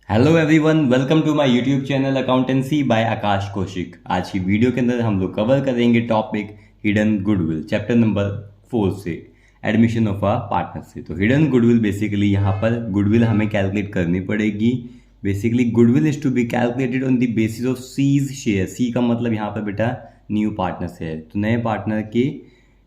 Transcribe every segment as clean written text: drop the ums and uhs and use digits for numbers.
Hello everyone, welcome to my YouTube channel accountancy by Aakash Kaushik. आज की video के अंदर हम लोग कवर करेंगे topic hidden goodwill, chapter number 4 से एडमिशन ऑफ अ पार्टनर से। तो हिडन गुडविल बेसिकली यहाँ पर गुडविल हमें कैलकुलेट करनी पड़ेगी। Basically goodwill is to be calculated on the basis of C's share. C का मतलब यहाँ पर बेटा न्यू पार्टनर से है, तो नए पार्टनर के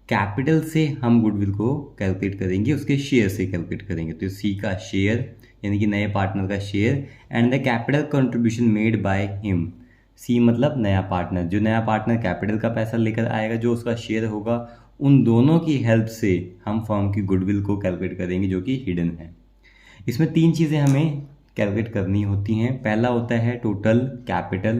कैपिटल से हम गुडविल को कैलकुलेट करेंगे, उसके शेयर से कैलकुलेट करेंगे। तो सी का शेयर यानी कि नए पार्टनर का share and the capital contribution made by him. C मतलब नया पार्टनर, जो नया पार्टनर कैपिटल का पैसा लेकर आएगा, जो उसका शेयर होगा, उन दोनों की हेल्प से हम फर्म की गुडविल को कैलकुलेट करेंगे, जो कि हिडन है। इसमें तीन चीज़ें हमें कैलकुलेट करनी होती हैं। पहला होता है टोटल कैपिटल।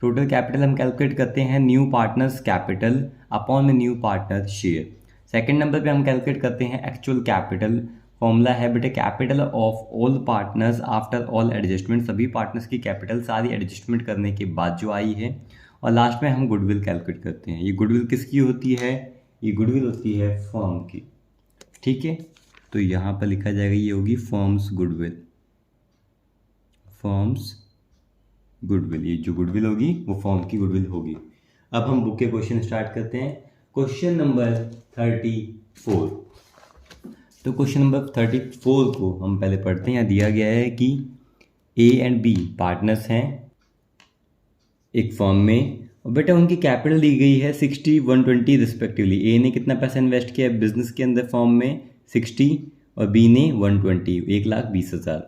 टोटल कैपिटल हम कैलकुलेट करते हैं न्यू पार्टनर्स कैपिटल अपॉन में new partner share. Second number पे हम कैलकुलेट करते हैं एक्चुअल कैपिटल। फॉर्मूला है बेटे capital of all partners after all adjustment, सभी पार्टनर्स की कैपिटल सारी एडजस्टमेंट करने के बाद जो आई है। और लास्ट में हम गुडविल कैलकुलेट करते हैं। ये गुडविल किसकी होती है? ये गुडविल होती है फर्म की। ठीक है, तो यहाँ पर लिखा जाएगा, ये होगी फर्म्स गुडविल। फर्म्स गुडविल, ये जो गुडविल होगी वो फर्म की गुडविल होगी। अब हम बुक के क्वेश्चन स्टार्ट करते हैं। Question number 34। तो क्वेश्चन नंबर 34 को हम पहले पढ़ते हैं। यहाँ दिया गया है कि ए एंड बी पार्टनर्स हैं एक फर्म में, और बेटा उनकी कैपिटल दी गई है 60, 120 रिस्पेक्टिवली। ए ने कितना पैसा इन्वेस्ट किया बिजनेस के अंदर फर्म में? 60, और बी ने 120, 1,20,000।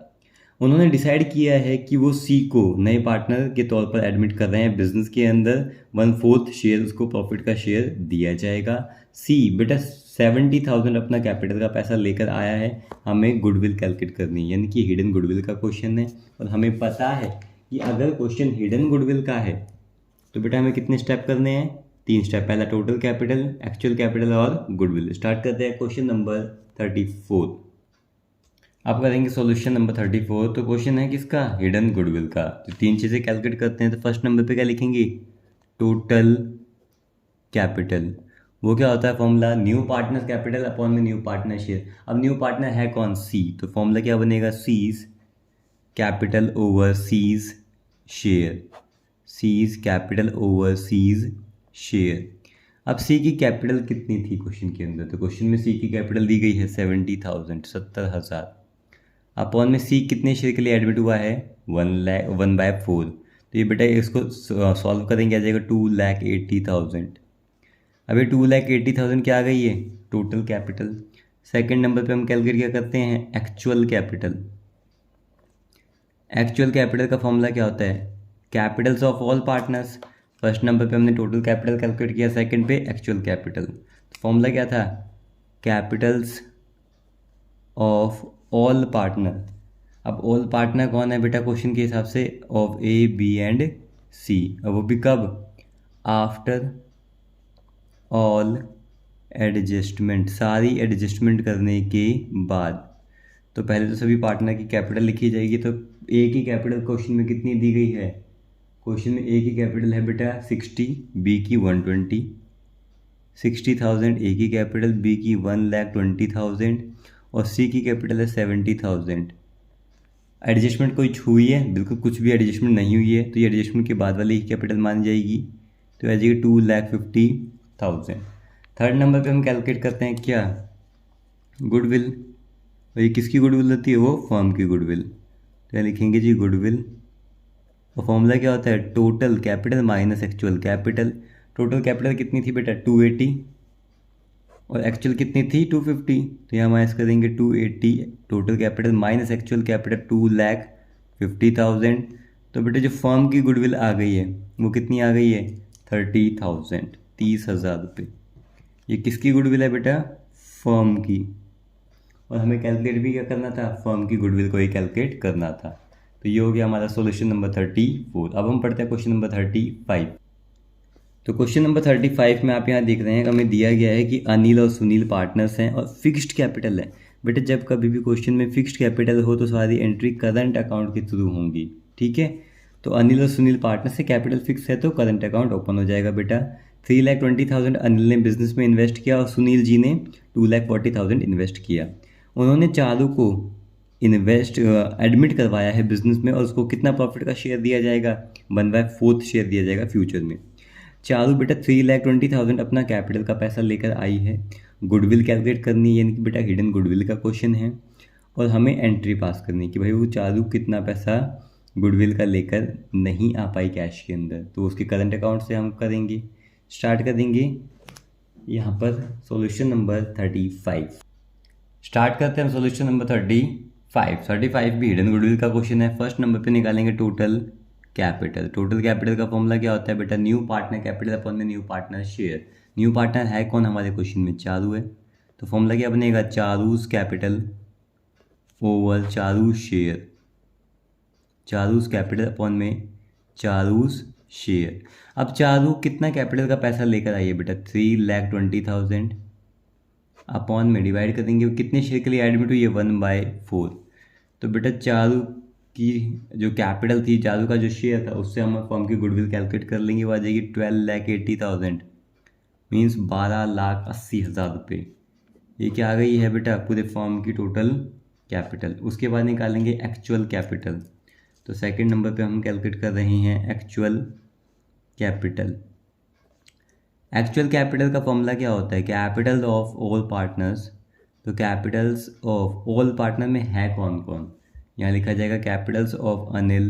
उन्होंने डिसाइड किया है कि वो सी को नए पार्टनर के तौर पर एडमिट कर रहे हैं बिजनेस के अंदर। 1/4 शेयर उसको प्रॉफिट का शेयर दिया जाएगा। सी बेटा 70,000 अपना कैपिटल का पैसा लेकर आया है। हमें गुडविल कैलकुलेट करनी है, यानी कि हिडन गुडविल का क्वेश्चन है। और हमें पता है कि अगर क्वेश्चन हिडन गुडविल का है तो बेटा हमें कितने स्टेप करने हैं? 3 स्टेप। पहला टोटल कैपिटल, एक्चुअल कैपिटल और गुडविल। स्टार्ट करते हैं क्वेश्चन नंबर 34। आप करेंगे सॉल्यूशन नंबर 34। तो क्वेश्चन है किसका? हिडन गुडविल का। तो 3 चीज़ें कैलकुलेट करते हैं। तो फर्स्ट नंबर पे क्या लिखेंगे? Total capital. वो क्या होता है formula? New partner capital upon में न्यू पार्टनर शेयर। अब न्यू पार्टनर है कौन? सी। तो फॉर्मूला क्या बनेगा? C's capital over C's share. C's capital over C's share. अब सी की कैपिटल कितनी थी क्वेश्चन के अंदर? तो क्वेश्चन में सी की कैपिटल दी गई है 70,000, 70,000। अपॉन में सी कितने शेयर के लिए एडमिट हुआ है? 1/4। तो ये बेटा इसको सॉल्व करेंगे, आ जाएगा 2,80,000। अब ये 2,80,000 क्या आ गई है? Total capital. सेकंड नंबर पे हम कैलकुलेट क्या करते हैं? Actual capital. एक्चुअल कैपिटल का फॉर्मूला क्या होता है? Capitals of all partners. First number पे हमने टोटल कैपिटल कैलकुलेट किया, सेकंड पे एक्चुअल कैपिटल। तो फॉर्मूला क्या था? Capitals of all partner. अब ऑल पार्टनर कौन है बेटा क्वेश्चन के हिसाब से? ऑफ ए बी एंड सी। अब वो भी कब? आफ्टर ऑल एडजस्टमेंट, सारी एडजस्टमेंट करने के बाद। तो पहले तो सभी पार्टनर की कैपिटल लिखी जाएगी। तो ए की कैपिटल क्वेश्चन में कितनी दी गई है? क्वेश्चन में ए की कैपिटल है बेटा 60, बी की 120। 60,000 ए की कैपिटल, बी की 1,20,000 और सी की कैपिटल है 70,000। एडजस्टमेंट कोई हुई है? बिल्कुल कुछ भी एडजस्टमेंट नहीं हुई है, तो ये एडजस्टमेंट के बाद वाली कैपिटल मानी जाएगी। तो आ जाएगी 2,50,000। थर्ड नंबर पे हम कैलकुलेट करते हैं क्या? गुडविल। और ये किसकी गुडविल होती है? वो फर्म की गुडविल। तो यहाँ लिखेंगे जी गुडविल। और फॉर्मूला क्या होता है? Total capital minus actual capital. Total capital कितनी थी बेटा? 280, और एक्चुअल कितनी थी? 250। तो यहाँ माइनस करेंगे 280 total capital minus actual capital 2,50,000। तो बेटा जो फर्म की गुडविल आ गई है वो कितनी आ गई है? 30,000, 30,000 रुपये। ये किसकी गुडविल है बेटा? फर्म की। और हमें कैलकुलेट भी क्या करना था? फर्म की गुडविल को ही कैलकुलेट करना था। तो ये हो गया हमारा सॉल्यूशन नंबर 34। अब हम पढ़ते हैं क्वेश्चन नंबर 35। तो क्वेश्चन नंबर 35 में आप यहाँ देख रहे हैं कि हमें दिया गया है कि अनिल और सुनील पार्टनर्स हैं और फिक्स्ड कैपिटल है। बेटा जब कभी भी क्वेश्चन में फिक्स्ड कैपिटल हो तो सारी एंट्री करंट अकाउंट के थ्रू होंगी। ठीक है, तो अनिल और सुनील पार्टनर से कैपिटल फिक्स है तो करंट अकाउंट ओपन हो जाएगा बेटा। 3,20,000 अनिल ने बिजनेस में इन्वेस्ट किया और सुनील जी ने 2,40,000 इन्वेस्ट किया। उन्होंने चालू को इन्वेस्ट एडमिट करवाया है बिजनेस में और उसको कितना प्रॉफिट का शेयर दिया जाएगा, 1/4 शेयर दिया जाएगा फ्यूचर में। चारू बेटा 3,20,000 अपना कैपिटल का पैसा लेकर आई है। गुडविल कैलकुलेट करनी है, यानी कि बेटा हिडन गुडविल का क्वेश्चन है और हमें एंट्री पास करनी है कि भाई वो चारू कितना पैसा गुडविल का लेकर नहीं आ पाई कैश के अंदर, तो उसके करंट अकाउंट से हम करेंगे, स्टार्ट कर देंगे यहाँ पर सॉल्यूशन नंबर 35। स्टार्ट करते हैं हम सॉल्यूशन नंबर 35 भी हिडन गुडविल का क्वेश्चन है। फर्स्ट नंबर पे निकालेंगे टोटल कैपिटल। टोटल कैपिटल का फॉर्मूला क्या होता है बेटा, न्यू पार्टनर कैपिटल अपॉन में new partner share. New partner है कौन हमारे क्वेश्चन में, चारू है, तो फॉर्मूला क्या बनेगा, Charu's capital over Charu's share, Charu's capital upon में चारूज शेयर। अब चारू कितना कैपिटल का पैसा लेकर आई है बेटा, 3,20,000 अपॉन में डिवाइड कर देंगे कितने शेयर के लिए एडमिट हुई है, 1/4। तो बेटा चारू की जो कैपिटल थी, चारू का जो शेयर था, उससे हम फर्म की गुडविल कैलकुलेट कर लेंगे, वो आ जाएगी 12,80,000 मीन्स 12,80,000 रुपये। ये क्या आ गई है बेटा, पूरे फर्म की टोटल कैपिटल। उसके बाद निकालेंगे एक्चुअल कैपिटल। तो सेकंड नंबर पे हम कैलकुलेट कर रहे हैं एक्चुअल कैपिटल। एक्चुअल कैपिटल का फॉर्मूला क्या होता है, कैपिटल ऑफ ऑल पार्टनर्स। तो कैपिटल्स ऑफ ऑल पार्टनर में है कौन कौन, यहाँ लिखा जाएगा capitals of Anil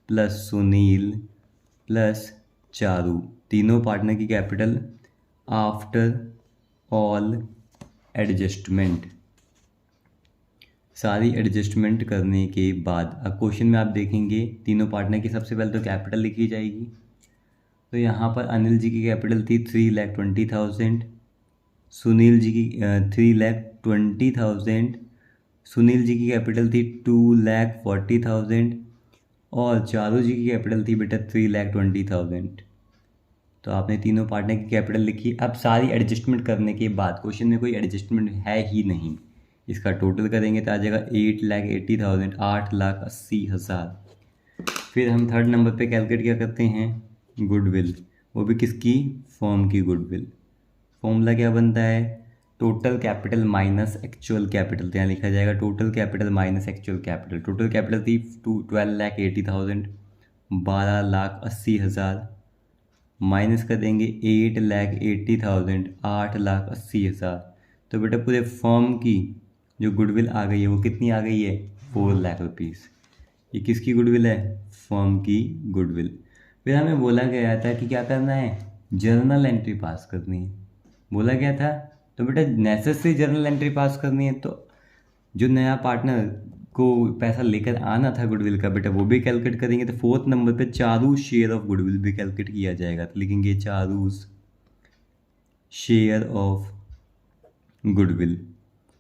plus Sunil plus Charu, तीनों पार्टनर की कैपिटल आफ्टर ऑल एडजस्टमेंट। सारी एडजस्टमेंट करने के बाद अब क्वेश्चन में आप देखेंगे तीनों पार्टनर की सबसे पहले तो कैपिटल लिखी जाएगी। तो यहाँ पर अनिल जी की कैपिटल थी 3,20,000, सुनील जी की 3,20,000, सुनील जी की कैपिटल थी 2,40,000 और चारू जी की कैपिटल थी बेटा 3,20,000। तो आपने तीनों पार्टनर की कैपिटल लिखी। अब सारी एडजस्टमेंट करने के बाद क्वेश्चन में कोई एडजस्टमेंट है ही नहीं, इसका टोटल करेंगे तो आ जाएगा 8,80,000, 8,80,000। फिर हम थर्ड नंबर पे कैलकुलेट क्या करते हैं, गुडविल, वो भी किसकी, फर्म की गुडविल। फॉर्मूला क्या बनता है, total capital minus actual capital. तो यहाँ लिखा जाएगा total capital minus actual capital. Total capital थी 12,80,000, 12,80,000 माइनस कर देंगे 8,80,000, 8,80,000। तो बेटा पूरे फर्म की जो गुडविल आ गई है वो कितनी आ गई है, 4 लाख रुपीज़। ये किसकी गुडविल है, फर्म की गुडविल। फिर हमें बोला गया था कि क्या करना है, जर्नल एंट्री पास करनी है, बोला गया था। तो बेटा नेसेसरी जर्नल एंट्री पास करनी है, तो जो नया पार्टनर को पैसा लेकर आना था गुडविल का बेटा वो भी कैलकुलेट करेंगे। तो फोर्थ नंबर पे चारू शेयर ऑफ गुडविल भी कैलकुलेट किया जाएगा। तो लिखेंगे चारूज शेयर ऑफ गुडविल।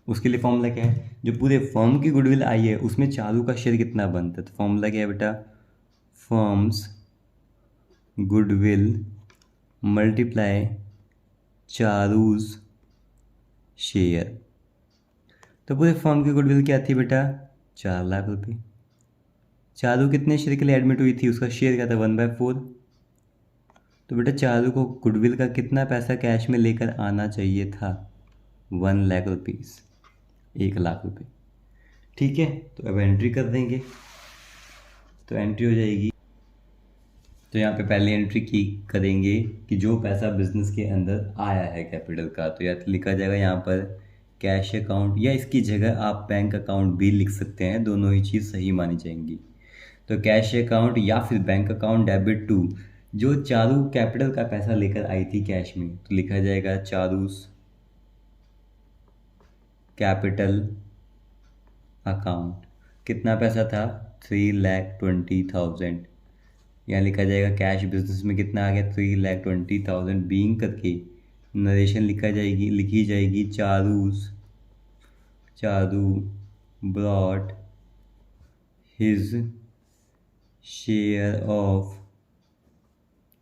उसके लिए फॉर्मूला क्या है, जो पूरे फर्म की गुडविल आई है उसमें चारू का शेयर कितना बनता है। तो फॉर्मूला क्या है बेटा, firms goodwill multiply Charu's share. तो पूरे फर्म की गुडविल क्या थी बेटा, 4 लाख रुपए। चारू कितने शेयर के लिए एडमिट हुई थी, उसका शेयर क्या था, 1/4। तो बेटा चारू को गुडविल का कितना पैसा कैश में लेकर आना चाहिए था, 1 लाख रुपीज़, 1 लाख रुपए। ठीक है, तो अब एंट्री कर देंगे। तो एंट्री हो जाएगी, तो यहाँ पे पहले एंट्री की करेंगे कि जो पैसा बिजनेस के अंदर आया है कैपिटल का, तो या तो लिखा जाएगा यहाँ पर कैश अकाउंट, या इसकी जगह आप बैंक अकाउंट भी लिख सकते हैं, दोनों ही चीज़ सही मानी जाएंगी। तो कैश अकाउंट या फिर बैंक अकाउंट डेबिट टू जो चारू कैपिटल का पैसा लेकर आई थी कैश में, तो लिखा जाएगा चारूस कैपिटल अकाउंट। कितना पैसा था, 3,20,000। यहाँ लिखा जाएगा कैश बिजनेस में कितना आ गया, 3,20,000 बीइंग करके नरेशन लिखी जाएगी Charu brought his share of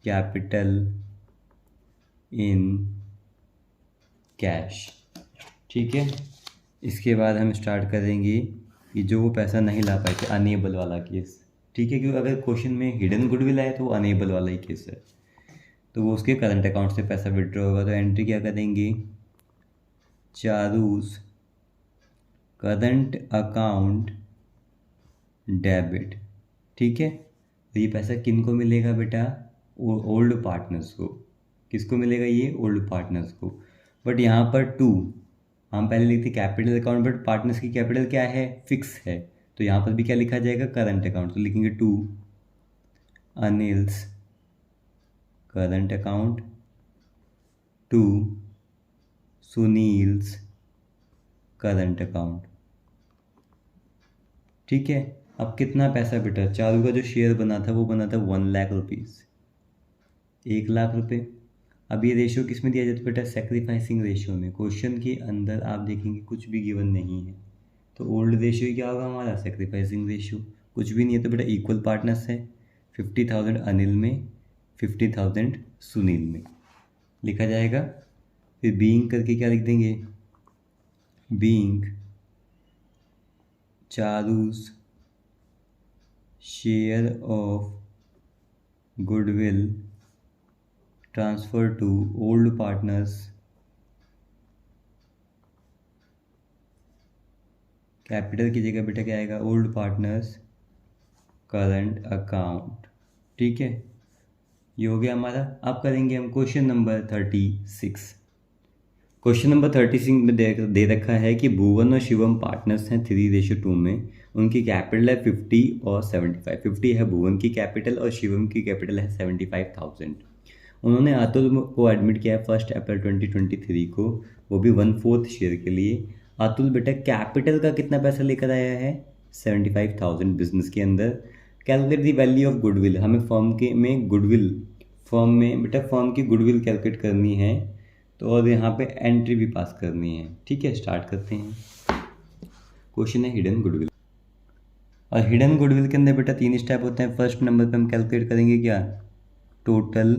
capital in cash. ठीक है, इसके बाद हम स्टार्ट करेंगे कि जो वो पैसा नहीं ला पाए थे, अनेबल वाला केस। ठीक है, क्योंकि अगर क्वेश्चन में हिडन गुडविल आए तो वो अनेबल वाला ही केस है, तो वो उसके करंट अकाउंट से पैसा विड्रॉ होगा। तो एंट्री क्या करेंगे, चारूस करंट अकाउंट डेबिट। ठीक है, तो ये पैसा किन को मिलेगा बेटा? ओल्ड पार्टनर्स को। किसको मिलेगा? ये ओल्ड पार्टनर्स को। बट यहाँ पर टू, हम पहले लिखते कैपिटल अकाउंट, बट पार्टनर्स की कैपिटल क्या है? फिक्स है। तो यहाँ पर भी क्या लिखा जाएगा? Current account. तो लिखेंगे to Anil's current account, to Sunil's current account. ठीक है, अब कितना पैसा बेटा? चालू का जो शेयर बना था वो बना था 1,00,000 रुपीज़, 1,00,000 रुपये। अब ये रेशियो किस में दिया जाता है बेटा? सेक्रीफाइसिंग रेशियो में। क्वेश्चन के अंदर आप देखेंगे कुछ भी गिवन नहीं है, तो ओल्ड रेशियो क्या होगा हमारा? Sacrificing ratio. कुछ भी नहीं है तो बेटा इक्वल पार्टनर्स है। 50,000 अनिल में, 50,000 सुनील में लिखा जाएगा। फिर बीइंग करके क्या लिख देंगे? Being Charu's share of goodwill transfer to old partners capital की जगह बेटा क्या आएगा? Old partners current account. ठीक है, ये हो गया हमारा। अब करेंगे हम क्वेश्चन नंबर 36। क्वेश्चन नंबर 36 में दे रखा है कि भुवन और शिवम पार्टनर्स हैं 3:2 में। उनकी कैपिटल है 50 और 75। 50 है भुवन की कैपिटल और शिवम की कैपिटल है 75,000। उन्होंने अतुल को एडमिट किया है 1 अप्रैल 2023 को, वो भी 1/4 शेयर के लिए। अतुल बेटा कैपिटल का कितना पैसा लेकर आया है? 75,000 बिजनेस के अंदर। Calculate the value of goodwill. हमें फर्म के में गुडविल, फर्म में बेटा फर्म की गुडविल कैलकुलेट करनी है, तो और यहाँ पे एंट्री भी पास करनी है। ठीक है, स्टार्ट करते हैं। क्वेश्चन है हिडन गुडविल, और हिडन गुडविल के अंदर बेटा 3 स्टेप होते हैं। फर्स्ट नंबर पे हम कैलकुलेट करेंगे क्या? Total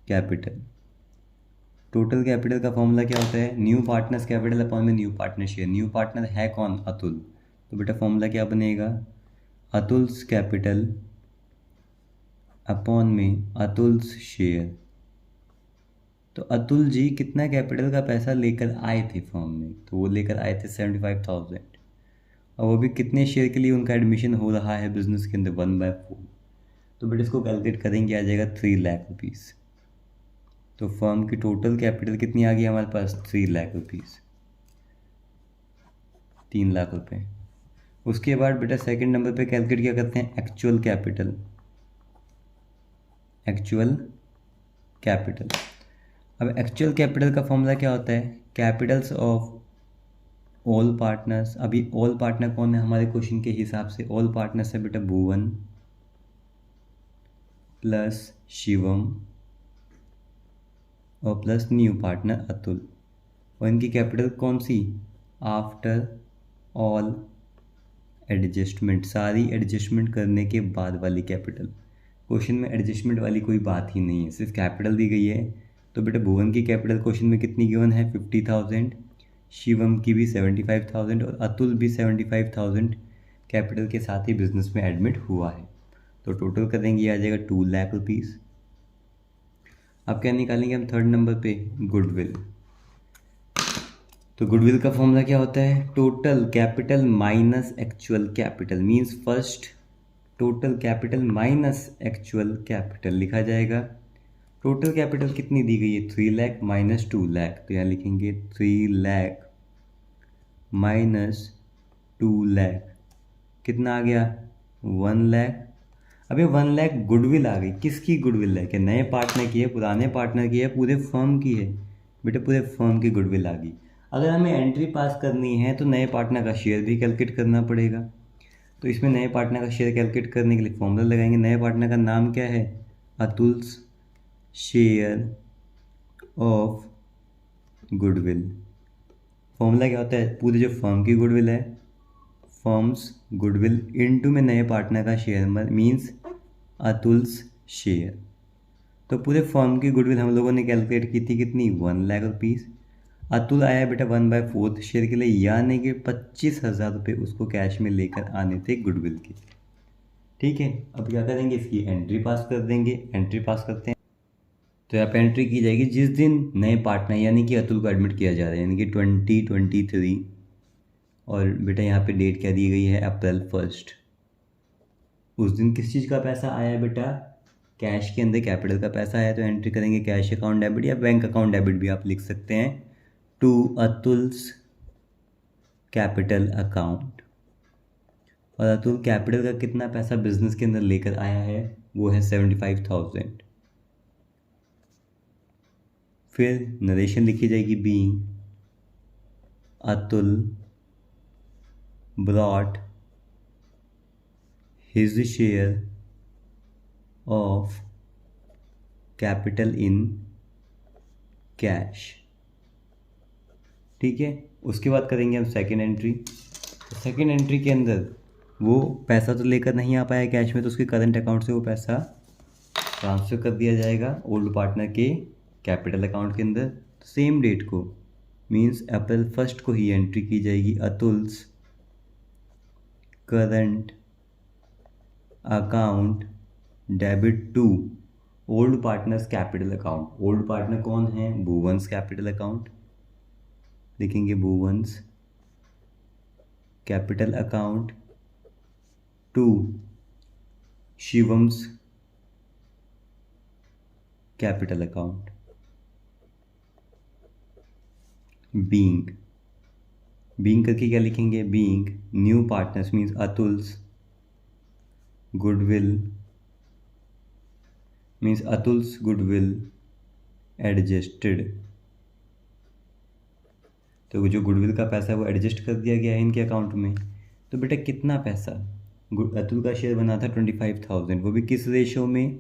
capital. टोटल कैपिटल का फॉर्मूला क्या होता है? न्यू पार्टनर्स कैपिटल अपॉन में new partner share. New partner है कौन? अतुल। तो बेटा फॉर्मूला क्या बनेगा? अतुल्स कैपिटल अपॉन में अतुल्स शेयर। तो अतुल जी कितना कैपिटल का पैसा लेकर आए थे फॉर्म में? तो वो लेकर आए थे 75,000, और वो भी कितने शेयर के लिए उनका एडमिशन हो रहा है बिजनेस के अंदर? 1/4। तो बेटा इसको कैलकुलेट करेंगे, आ जाएगा 3,00,000 रुपीज़। तो फर्म की टोटल कैपिटल कितनी आ गई हमारे पास? 3,00,000 रुपीज़, 3,00,000 रुपये। उसके बाद बेटा सेकंड नंबर पे कैलकुलेट क्या करते हैं? Actual capital. Actual capital. अब एक्चुअल कैपिटल का फॉर्मूला क्या होता है? Capitals of all partners. अभी ऑल पार्टनर कौन है हमारे क्वेश्चन के हिसाब से? ऑल पार्टनर्स है बेटा भुवन प्लस शिवम और प्लस न्यू पार्टनर अतुल। और इनकी कैपिटल कौन सी? आफ्टर ऑल एडजस्टमेंट, सारी एडजस्टमेंट करने के बाद वाली कैपिटल। क्वेश्चन में एडजस्टमेंट वाली कोई बात ही नहीं है, सिर्फ कैपिटल दी गई है। तो बेटा भुवन की कैपिटल क्वेश्चन में कितनी गिवन है? 50,000। शिवम की भी 75,000 और अतुल भी 75,000 कैपिटल के साथ ही बिजनेस में एडमिट हुआ है। तो टोटल करेंगे आ जाएगा 2,00,000 रुपीज़। अब क्या निकालेंगे हम थर्ड नंबर पे? गुडविल। तो गुडविल का फॉर्मूला क्या होता है? Total capital minus actual capital, means first total capital minus actual capital लिखा जाएगा। टोटल कैपिटल कितनी दी गई है? 3,00,000 माइनस 2,00,000। तो यहाँ लिखेंगे 3,00,000 माइनस 2,00,000 कितना आ गया? 1,00,000। अबे 1,00,000 गुडविल आ गई। किसकी गुडविल है? क्या नए पार्टनर की है, पुराने पार्टनर की है, पूरे फर्म की है? बेटा पूरे फर्म की गुडविल आ गई। अगर हमें एंट्री पास करनी है तो नए पार्टनर का शेयर भी कैलकुलेट करना पड़ेगा। तो इसमें नए पार्टनर का शेयर कैलकुलेट करने के लिए फॉर्मूला लगाएंगे। नए पार्टनर का नाम क्या है? Atul's share of goodwill. Formula क्या होता है? पूरी जो फर्म की गुडविल है, फर्म्स गुडविल इनटू में नए पार्टनर का शेयर, मींस अतुल्स शेयर। तो पूरे फर्म की गुडविल हम लोगों ने कैलकुलेट की थी कितनी? 1,00,000 रुपीज़। अतुल आया बेटा 1/4 शेयर के लिए, यानी कि 25,000 रुपये उसको कैश में लेकर आने थे गुडविल के। ठीक है, अब क्या करेंगे? इसकी एंट्री पास कर देंगे। एंट्री पास करते हैं तो यहाँ पे एंट्री की जाएगी जिस दिन नए पार्टनर यानी कि अतुल को एडमिट किया जा रहा है, यानी कि 2023। और बेटा यहाँ पे डेट क्या दी गई है? अप्रैल 1। उस दिन किस चीज़ का पैसा आया बेटा, कैश के अंदर कैपिटल का पैसा आया, तो एंट्री करेंगे कैश अकाउंट डेबिट या बैंक अकाउंट डेबिट भी आप लिख सकते हैं, टू अतुल्स कैपिटल अकाउंट। और अतुल कैपिटल का कितना पैसा बिजनेस के अंदर लेकर आया है, वो है 75,000। फिर नरेशन लिखी जाएगी, being Atul brought his share of capital in cash। ठीक है, उसके बाद करेंगे हम सेकेंड एंट्री। सेकेंड एंट्री के अंदर वो पैसा तो लेकर नहीं आ पाया कैश में, तो उसके करंट अकाउंट से वो पैसा ट्रांसफ़र कर दिया जाएगा ओल्ड पार्टनर के कैपिटल अकाउंट के अंदर। तो सेम डेट को मीन्स अप्रैल 1 को ही एंट्री की जाएगी, Atul's current account debit to old partners capital account. Old partner कौन है, भुवंस कैपिटल अकाउंट, लिखेंगे Bhuvan's capital account to Shivam's capital account. Being करके क्या लिखेंगे, being new partners means Atul's goodwill means Atul's goodwill adjusted. तो जो गुडविल का पैसा है वो एडजस्ट कर दिया गया है इनके अकाउंट में। तो बेटा कितना पैसा, अतुल का शेयर बना था 25,000, वो भी किस रेशो में,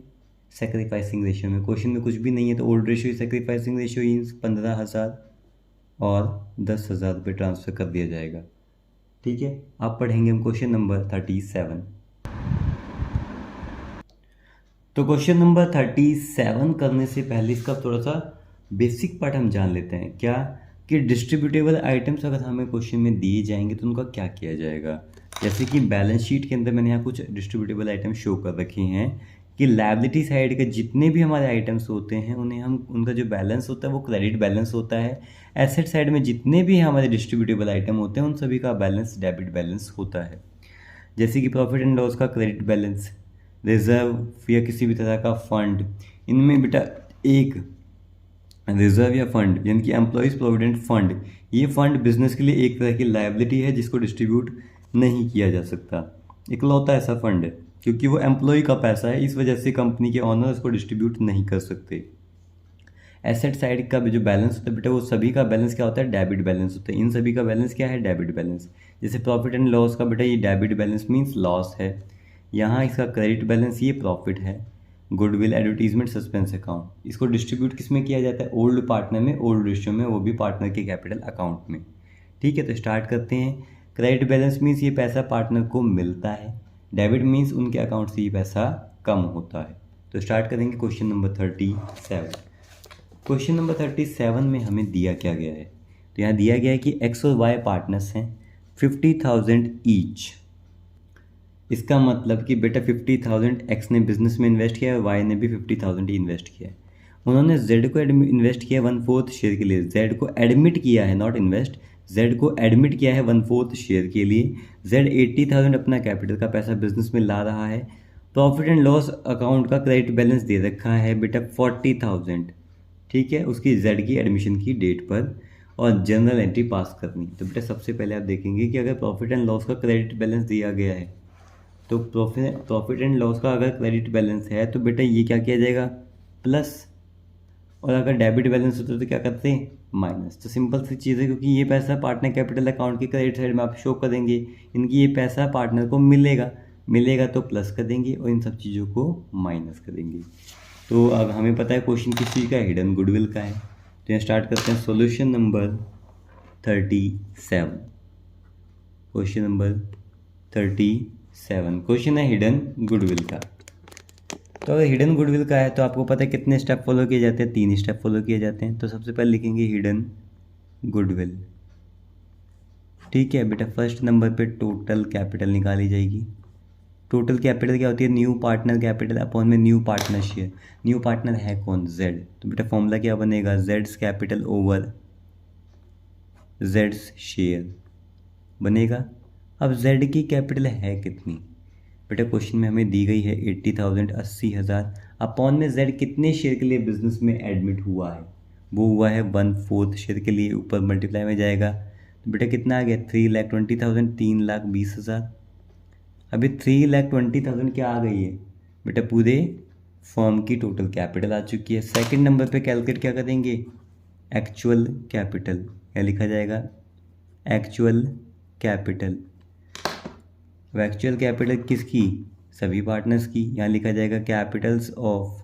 सेक्रीफाइसिंग रेशो में। क्वेश्चन में कुछ भी नहीं है, तो old ratio sacrificing ratio means 15,000 और 10,000 रुपये ट्रांसफ़र कर दिया जाएगा। ठीक है, अब पढ़ेंगे हम क्वेश्चन नंबर 37। तो क्वेश्चन नंबर 37 करने से पहले इसका थोड़ा सा बेसिक पार्ट हम जान लेते हैं, क्या कि डिस्ट्रीब्यूटेबल आइटम्स अगर हमें क्वेश्चन में दिए जाएंगे तो उनका क्या किया जाएगा। जैसे कि बैलेंस शीट के अंदर मैंने यहाँ कुछ डिस्ट्रीब्यूटेबल आइटम शो कर रखे हैं कि लायबिलिटी साइड के जितने भी हमारे आइटम्स होते हैं उन्हें हम, उनका जो बैलेंस होता है वो क्रेडिट बैलेंस होता है। एसेट साइड में जितने भी हमारे डिस्ट्रीब्यूटेबल आइटम होते हैं उन सभी का बैलेंस डेबिट बैलेंस होता है। जैसे कि प्रॉफिट एंड लॉस का क्रेडिट बैलेंस, रिजर्व या किसी भी तरह का फंड, इनमें बेटा एक रिजर्व या फंड यानी कि एम्प्लॉयज़ प्रोविडेंट फंड, ये फंड बिजनेस के लिए एक तरह की लायबिलिटी है जिसको डिस्ट्रीब्यूट नहीं किया जा सकता, इकलौता ऐसा फंड है, क्योंकि वो एम्प्लॉय का पैसा है, इस वजह से कंपनी के ऑनर उसको डिस्ट्रीब्यूट नहीं कर सकते। एसेट साइड का भी जो बैलेंस होता है बेटा, वो सभी का बैलेंस क्या होता है, डेबिट बैलेंस होता है। इन सभी का बैलेंस क्या है, डेबिट बैलेंस। जैसे प्रॉफिट एंड लॉस का बेटा ये डेबिट बैलेंस मीन्स लॉस है, यहाँ इसका क्रेडिट बैलेंस ये प्रॉफिट है। गुडविल एडवर्टीजमेंट सस्पेंस अकाउंट, इसको डिस्ट्रीब्यूट किस में किया जाता है, ओल्ड पार्टनर में, ओल्ड रेशियो में, वो भी पार्टनर के कैपिटल अकाउंट में। ठीक है, तो स्टार्ट करते हैं। क्रेडिट बैलेंस मीन्स ये पैसा पार्टनर को मिलता है, डेबिट मीन्स उनके अकाउंट से ये पैसा कम होता है। तो स्टार्ट करेंगे क्वेश्चन नंबर 37। क्वेश्चन नंबर 37 में हमें दिया क्या गया है, तो यहाँ दिया गया है कि एक्स और वाई पार्टनर्स हैं, 50,000 ईच। इसका मतलब कि बेटा 50,000 एक्स ने बिजनेस में इन्वेस्ट किया है, वाई ने भी 50,000 ही इन्वेस्ट किया है। उन्होंने जेड को इन्वेस्ट किया 1/4 शेयर के लिए, जेड को एडमिट किया है, नॉट इन्वेस्ट, जेड को एडमिट किया है 1/4 शेयर के लिए। जेड 80,000 अपना कैपिटल का पैसा बिजनेस में ला रहा है। प्रॉफिट एंड लॉस अकाउंट का क्रेडिट बैलेंस दे रखा है बेटा 40,000, ठीक है, उसकी जेड की एडमिशन की डेट पर, और जनरल एंट्री पास करनी। तो बेटा सबसे पहले आप देखेंगे कि अगर प्रॉफिट एंड लॉस का क्रेडिट बैलेंस दिया गया है, तो प्रॉफिट एंड लॉस का अगर क्रेडिट बैलेंस है तो बेटा ये क्या किया जाएगा, प्लस, और अगर डेबिट बैलेंस होता है तो क्या करते हैं, माइनस। तो सिंपल सी चीज़ है, क्योंकि ये पैसा पार्टनर कैपिटल अकाउंट के क्रेडिट साइड में आप शो कर देंगे, इनकी ये पैसा पार्टनर को मिलेगा तो प्लस कर देंगे और इन सब चीज़ों को माइनस कर देंगे। तो अब हमें पता है क्वेश्चन किस चीज़ का है, हिडन गुडविल का है। तो यहाँ स्टार्ट करते हैं solution number 37। Question number 37 question है हिडन गुडविल का। तो अगर हिडन गुडविल का है तो आपको पता है कितने स्टेप फॉलो किए जाते हैं, 3 स्टेप फॉलो किए जाते हैं। तो सबसे पहले लिखेंगे हिडन गुडविल, ठीक है बेटा। फर्स्ट नंबर पे टोटल कैपिटल निकाली जाएगी। टोटल कैपिटल क्या होती है, न्यू पार्टनर कैपिटल अपॉन में new partner share. New partner है कौन, जेड, तो बेटा फॉर्मूला क्या बनेगा, Jades capital over Jades share बनेगा। अब जेड की कैपिटल है कितनी, बेटा क्वेश्चन में हमें दी गई है 80,000 80,000 अपॉन में जेड कितने शेयर के लिए बिजनेस में एडमिट हुआ है, वो हुआ है 1/4 शेयर के लिए, ऊपर मल्टीप्लाई में जाएगा तो बेटा कितना आ गया 3,20,000 3,20,000। अभी 3,20,000 क्या आ गई है बेटा, पूरे फर्म की टोटल कैपिटल आ चुकी है। सेकंड नंबर पे कैलकुलेट क्या करेंगे, एक्चुअल कैपिटल, क्या लिखा जाएगा एक्चुअल कैपिटल। अब एक्चुअल कैपिटल किसकी, सभी पार्टनर्स की, यहाँ लिखा जाएगा capitals of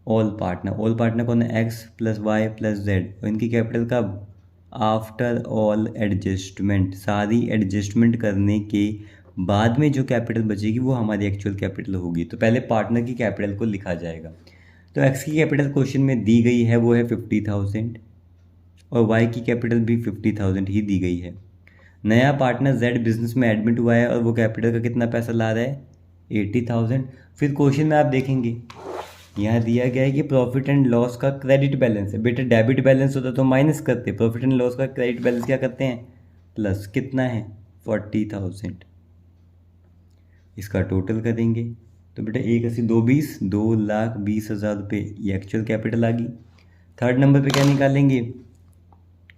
all partner. All partner कौन है, X plus Y plus Z, और इनकी कैपिटल कब, आफ्टर ऑल एडजस्टमेंट, सारी एडजस्टमेंट करने के बाद में जो कैपिटल बचेगी वो हमारी एक्चुअल कैपिटल होगी। तो पहले पार्टनर की कैपिटल को लिखा जाएगा। तो एक्स की कैपिटल क्वेश्चन में दी गई है वो है 50,000 और वाई की कैपिटल भी 50,000 ही दी गई है। नया पार्टनर जेड बिजनेस में एडमिट हुआ है और वो कैपिटल का कितना पैसा ला रहा है 80,000। फिर क्वेश्चन में आप देखेंगे यहाँ दिया गया है कि प्रॉफिट एंड लॉस का क्रेडिट बैलेंस है। बेटा डेबिट बैलेंस होता तो माइनस करते, प्रॉफिट एंड लॉस का क्रेडिट बैलेंस क्या करते हैं प्लस, कितना है 40,000। इसका टोटल करेंगे तो बेटा 1/80 220 2,20,000 रुपये, ये एक्चुअल कैपिटल आ गई। थर्ड नंबर पे क्या निकालेंगे,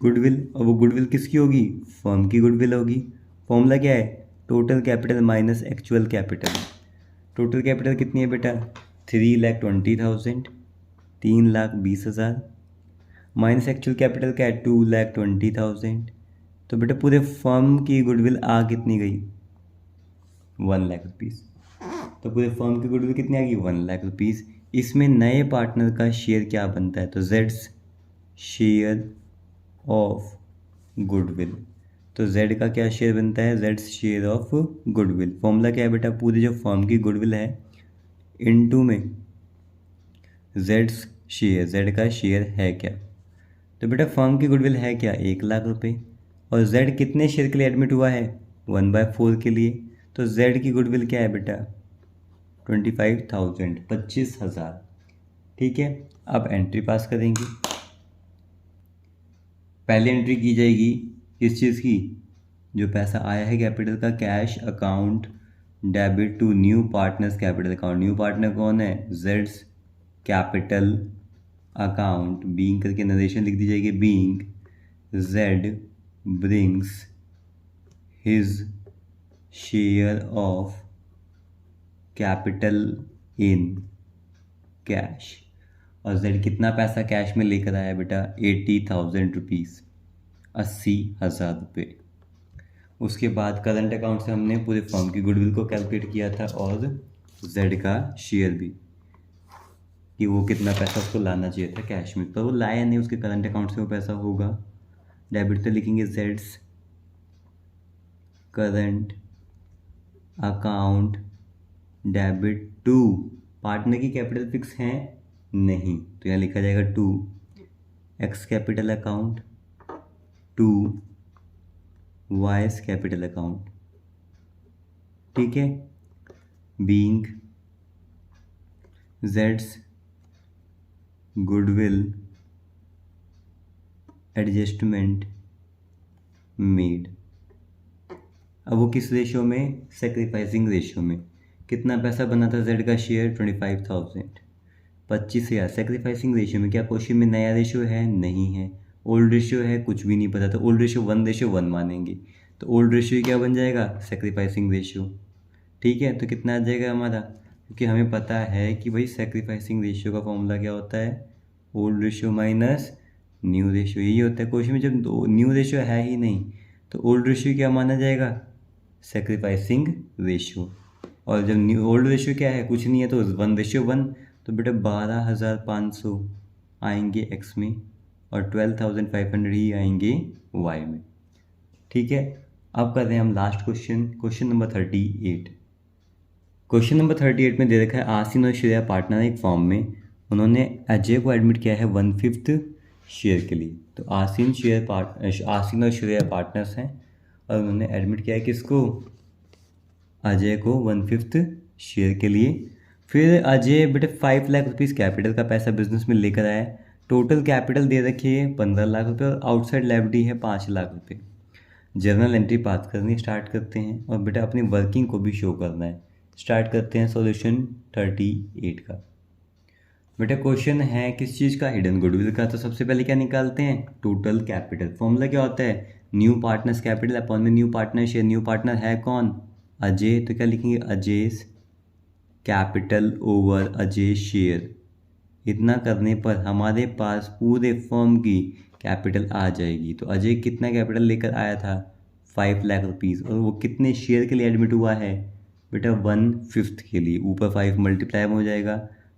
गुडविल, और वो गुडविल किसकी होगी, फर्म की गुडविल होगी। फॉर्मूला क्या है, total capital minus actual capital. Total capital कितनी है बेटा 3,20,000 3,20,000 माइनस एक्चुअल कैपिटल क्या है 2,20,000। तो बेटा पूरे फर्म की गुडविल आ कितनी गई 1 लाख रुपीज़। तो पूरे फर्म की गुडविल कितनी आ गई 1 लाख रुपीज़। इसमें नए पार्टनर का शेयर क्या बनता है, तो जेड्स शेयर ऑफ गुडविल। तो जेड का क्या शेयर बनता है, Jades share of goodwill. Formula क्या है बेटा, पूरी जो फर्म की गुडविल है इनटू में जेड्स शेयर, जेड का शेयर है क्या। तो बेटा फर्म की गुडविल है क्या 1 लाख रुपए, और जेड कितने शेयर के लिए एडमिट हुआ है 1/4 के लिए। तो जेड की गुडविल क्या है बेटा 25,000 25,000। ठीक है, अब एंट्री पास करेंगे। पहली एंट्री की जाएगी किस चीज़ की, जो पैसा आया है कैपिटल का, cash account debit to new partners capital account. New partner कौन है, जेड्स कैपिटल अकाउंट। बीइंग करके नरेशन लिख दी जाएगी, being Z brings his share of capital in cash. और जेड कितना पैसा कैश में लेकर आया बेटा 80,000 रुपीज़, 80,000 रुपये। उसके बाद करंट अकाउंट से हमने पूरे फर्म की गुडविल को कैलकुलेट किया था और जेड का शेयर भी, कि वो कितना पैसा उसको लाना चाहिए था कैश में, पर वो लाया नहीं, उसके करंट अकाउंट से वो पैसा होगा। डेबिट तो लिखेंगे जेड्स current account debit to, partner की कैपिटल फिक्स है नहीं, तो यहाँ लिखा जाएगा to X capital account to Y's capital account. ठीक है, बीइंग जेड्स गुडविल एडजस्टमेंट मेड। अब वो किस रेशियो में, सेक्रीफाइसिंग रेशियो में। कितना पैसा बना था जेड का शेयर 25,000, 25,000 सेक्रीफाइसिंग रेशियो में। क्या क्वेश्चन में नया रेशियो है, नहीं है। ओल्ड रेशियो है, कुछ भी नहीं पता, तो ओल्ड रेशियो 1:1 मानेंगे। तो ओल्ड रेशियो क्या बन जाएगा, सेक्रीफाइसिंग रेशियो। ठीक है, तो कितना आ जाएगा हमारा, क्योंकि हमें पता है कि भाई सेक्रीफाइसिंग रेशियो का फॉर्मूला क्या होता है, old ratio minus new ratio, यही होता है। क्वेश्चन में जब न्यू रेशियो है ही नहीं तो ओल्ड रेशियो क्या माना जाएगा, सेक्रीफाइसिंग रेशियो। और जब न्यू ओल्ड रेशियो क्या है, कुछ नहीं है, तो 1:1, तो बेटा 12,500 आएंगे एक्स में और 12,500 ही आएंगे वाई में। ठीक है, अब करते हैं हम last question, question number 38। Question number 38 में दे रखा है आसिन और श्रेया पार्टनर एक फॉर्म में, उन्होंने अजय को एडमिट किया है 1/5 शेयर के लिए। तो आसिन और श्रेया पार्टनर्स हैं और उन्होंने एडमिट किया है किसको, अजय को 1/5 शेयर के लिए। फिर अजय बेटे 5 लाख रुपीज़ कैपिटल का पैसा बिजनेस में लेकर आया। टोटल कैपिटल दे रखी है 15 लाख रुपये और आउटसाइड लायबिलिटी है 5 लाख रुपये। जर्नल एंट्री पास करनी स्टार्ट करते हैं और बेटा अपनी वर्किंग को भी शो करना है। स्टार्ट करते हैं सॉल्यूशन 38 का। बेटा क्वेश्चन है किस चीज़ का, हिडन गुडविल का। तो सबसे पहले क्या निकालते हैं, टोटल कैपिटल। फॉर्मूला क्या होता है, न्यू पार्टनर्स कैपिटल अपॉन में new partner share. New partner है कौन, अजय, तो क्या लिखेंगे, Ajay capital over Ajay share. इतना करने पर हमारे पास पूरे फर्म की कैपिटल आ जाएगी। तो अजय कितना कैपिटल लेकर आया था, 5 लाख रुपीज़, और वो कितने शेयर के लिए एडमिट हुआ है बेटा, 1/5 के लिए। ऊपर 5 मल्टीप्लाई हो जाएगा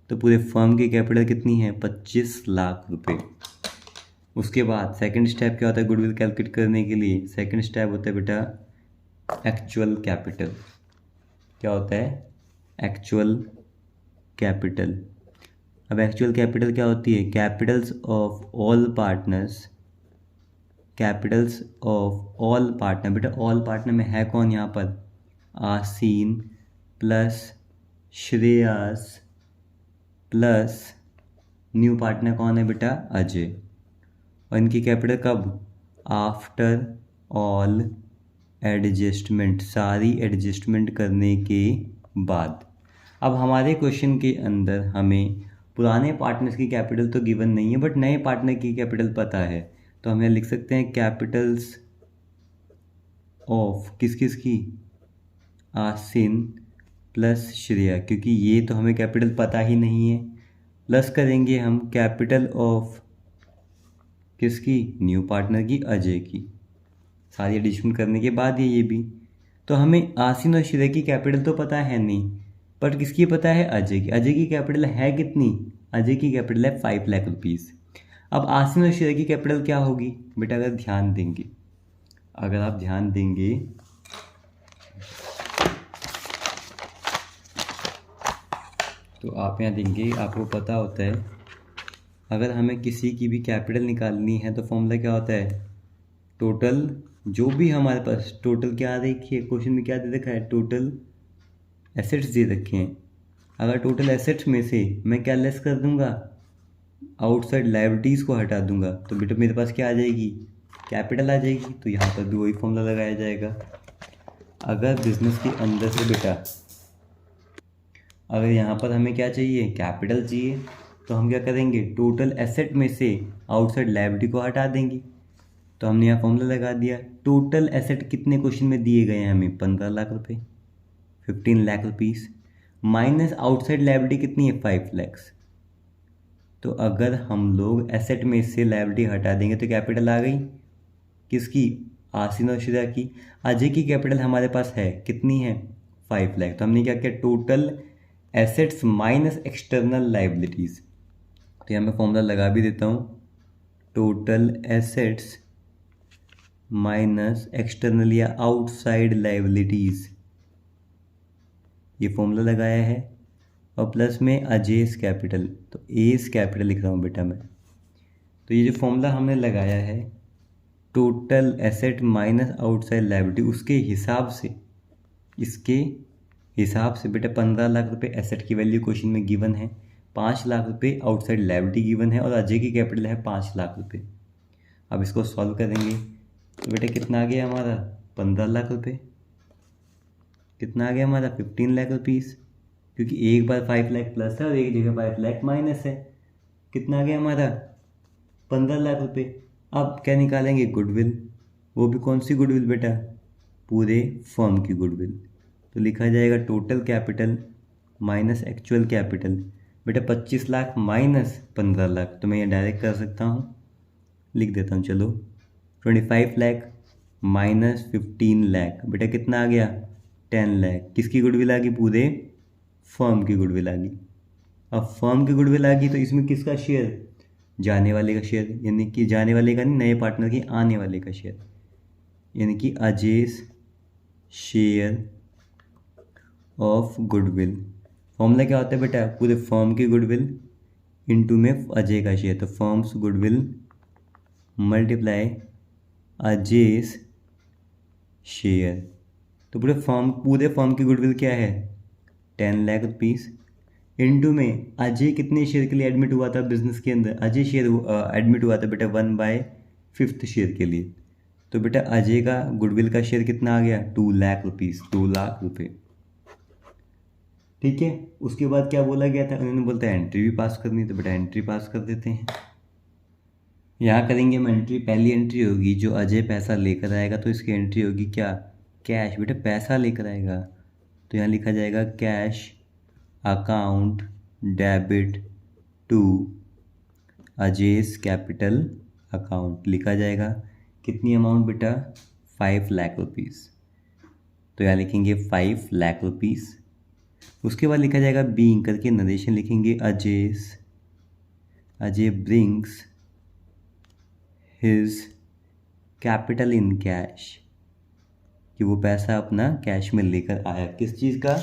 तो पूरे फर्म की कैपिटल कितनी है, 25 लाख रुपए। उसके बाद सेकंड स्टेप क्या होता है गुडविल कैलकुलेट करने के लिए, सेकंड स्टेप होता है बेटा एक्चुअल कैपिटल। क्या होता है, एक्चुअल कैपिटल। अब एक्चुअल कैपिटल क्या होती है, Capitals of all partners, Capitals of all partner. बेटा ऑल पार्टनर में है कौन यहाँ पर, आसीन plus Shreyas plus new partner कौन है बेटा, अजय। और इनकी कैपिटल कब, आफ्टर ऑल एडजस्टमेंट, सारी एडजस्टमेंट करने के बाद। अब हमारे क्वेश्चन के अंदर हमें पुराने पार्टनर्स की कैपिटल तो गिवन नहीं है, बट नए पार्टनर की कैपिटल पता है। तो हम यहाँ लिख सकते हैं कैपिटल्स ऑफ किस किस की, आसिन प्लस श्रेया, क्योंकि ये तो हमें कैपिटल पता ही नहीं है। प्लस करेंगे हम कैपिटल ऑफ किसकी, न्यू पार्टनर की, अजय की। सारी एडिशन करने के बाद ये भी। तो हमें आसिन और श्रेया की कैपिटल तो पता है नहीं, पर किसकी पता है, अजय की। अजय की कैपिटल है कितनी, अजय की कैपिटल है 5 लाख रुपीज़। अब आसिन और श्रेया की कैपिटल क्या होगी बेटा, अगर ध्यान देंगे, अगर आप ध्यान देंगे तो आप यहाँ देंगे, आपको पता होता है अगर हमें किसी की भी कैपिटल निकालनी है तो फॉर्मूला क्या होता है, टोटल, जो भी हमारे पास टोटल क्या देखिए क्वेश्चन में क्या दे रखा है, टोटल एसेट्स दे रखे हैं। अगर टोटल एसेट्स में से मैं क्या लेस कर दूंगा, आउटसाइड लायबिलिटीज़ को हटा दूंगा, तो बेटा मेरे पास क्या आ जाएगी, कैपिटल आ जाएगी। तो यहाँ पर भी वही फॉर्मूला लगाया जाएगा। अगर बिजनेस के अंदर से बेटा, अगर यहाँ पर हमें क्या चाहिए, कैपिटल चाहिए, तो हम क्या करेंगे, टोटल एसेट में से आउटसाइड लायबिलिटी को हटा देंगे। तो हमने यहाँ फॉर्मूला लगा दिया। टोटल एसेट कितने क्वेश्चन में दिए गए हैं हमें, 15 लाख रुपए, 15 lakh rupees, minus outside liability कितनी है, 5 लैक्स। तो अगर हम लोग एसेट में से लायबिलिटी हटा देंगे तो कैपिटल आ गई किसकी, आसिन और श्रेया की। अजय की कैपिटल हमारे पास है कितनी है, 5 लाख। तो हमने क्या किया, total assets minus external liabilities. तो यहाँ मैं फॉर्मूला लगा भी देता हूँ, टोटल एसेट्स माइनस एक्सटर्नल या आउटसाइड लायबिलिटीज़, ये फॉर्मूला लगाया है। और प्लस में अजेस कैपिटल, तो एस कैपिटल लिख रहा हूँ बेटा मैं। तो ये जो फॉर्मूला हमने लगाया है, total asset minus outside liability, उसके हिसाब से, इसके हिसाब से बेटा 15 लाख रुपए एसेट की वैल्यू क्वेश्चन में गिवन है, 5 लाख रुपए आउटसाइड लायबिलिटी गिवन है, और अजय की कैपिटल है 5 लाख रुपए। अब इसको सॉल्व करेंगे तो बेटा कितना आ गया हमारा, 15 लाख रुपए। कितना आ गया हमारा, 15 लाख रुपीज़, क्योंकि एक बार 5 लाख प्लस है और एक जगह 5 लाख माइनस है। कितना आ गया हमारा, 15 लाख रुपए। अब क्या निकालेंगे, गुडविल। वो भी कौन सी गुडविल बेटा, पूरे फर्म की गुडविल। तो लिखा जाएगा total capital minus actual capital. बेटा 25 लाख माइनस 15 लाख, तो मैं ये डायरेक्ट कर सकता हूँ, लिख देता हूँ चलो। 25 लाख माइनस 15 लाख, बेटा कितना आ गया, 10 लाख। किसकी गुडविल आ गई, पूरे फर्म की गुडविल आ गई। अब फर्म की गुडविल आ गई तो इसमें किसका शेयर, जाने वाले का शेयर, यानी कि जाने वाले का नहीं, नए पार्टनर की आने वाले का शेयर, यानी कि asses share of goodwill. Formula क्या होता है बेटा, पूरे फर्म की गुडविल इनटू में अजय का शेयर, तो firms goodwill multiply asses share. तो पूरे फर्म की गुडविल क्या है, 10 लाख रुपीज़, इनटू में अजय कितने शेयर के लिए एडमिट हुआ था बिजनेस के अंदर, अजय शेयर एडमिट हुआ था बेटा 1/5 शेयर के लिए। तो बेटा अजय का गुडविल का शेयर कितना आ गया, 2 लाख रुपीज़, 2 लाख रुपये। ठीक है, उसके बाद क्या बोला गया था, उन्होंने बोलता है एंट्री भी पास करनी है, तो बेटा एंट्री पास कर देते हैं। यहाँ करेंगे हम एंट्री। पहली एंट्री होगी जो अजय पैसा लेकर आएगा, तो इसकी एंट्री होगी क्या, कैश। बेटा पैसा लेकर आएगा तो यहाँ लिखा जाएगा cash account debit to Ajay's capital account, लिखा जाएगा। कितनी अमाउंट बेटा, 5 लाख रुपीज़, तो यहाँ लिखेंगे 5 लाख रुपीज़। उसके बाद लिखा जाएगा बीइंग करके नरेशन लिखेंगे, Ajay brings his capital in cash, कि वो पैसा अपना कैश में लेकर आया। किस चीज़ का,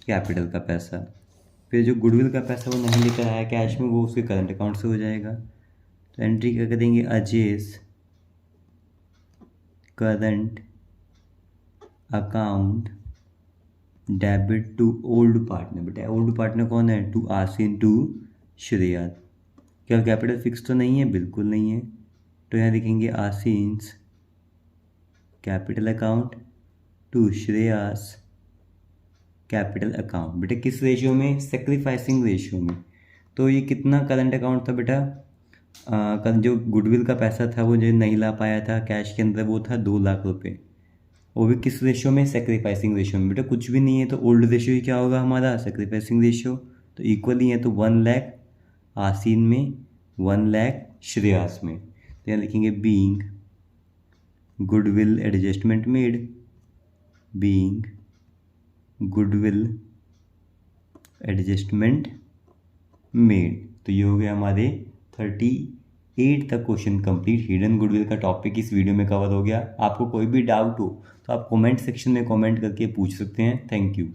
कैपिटल का पैसा। फिर जो गुडविल का पैसा वो नहीं लेकर आया कैश में, वो उसके करंट अकाउंट से हो जाएगा। तो एंट्री क्या कर देंगे, Ajay's current account debit to old partner. बेटा ओल्ड पार्टनर कौन है, टू आसिन टू श्रेया। क्या कैपिटल फिक्स तो नहीं है, बिल्कुल नहीं है। तो यहाँ लिखेंगे Asin's capital account to Shreyas capital account. बेटा किस रेशियो में, सेक्रीफाइसिंग रेशियो में। तो ये कितना करंट अकाउंट था बेटा, जो गुडविल का पैसा था वो जो नहीं ला पाया था कैश के अंदर, वो था 2 लाख रुपये। वो भी किस रेशियो में, सेक्रीफाइसिंग रेशियो में। बेटा कुछ भी नहीं है तो ओल्ड रेशियो ही क्या होगा हमारा, सेक्रीफाइसिंग रेशियो। तो इक्वली है तो 1 लाख आसीन में, 1 लाख श्रेयास में। तो यहाँ लिखेंगे being goodwill adjustment made, being goodwill adjustment made. तो ये हो गया हमारे 38 तक क्वेश्चन कंप्लीट। हिडन गुडविल का टॉपिक इस वीडियो में कवर हो गया। आपको कोई भी डाउट हो तो आप कमेंट सेक्शन में कमेंट करके पूछ सकते हैं। Thank you.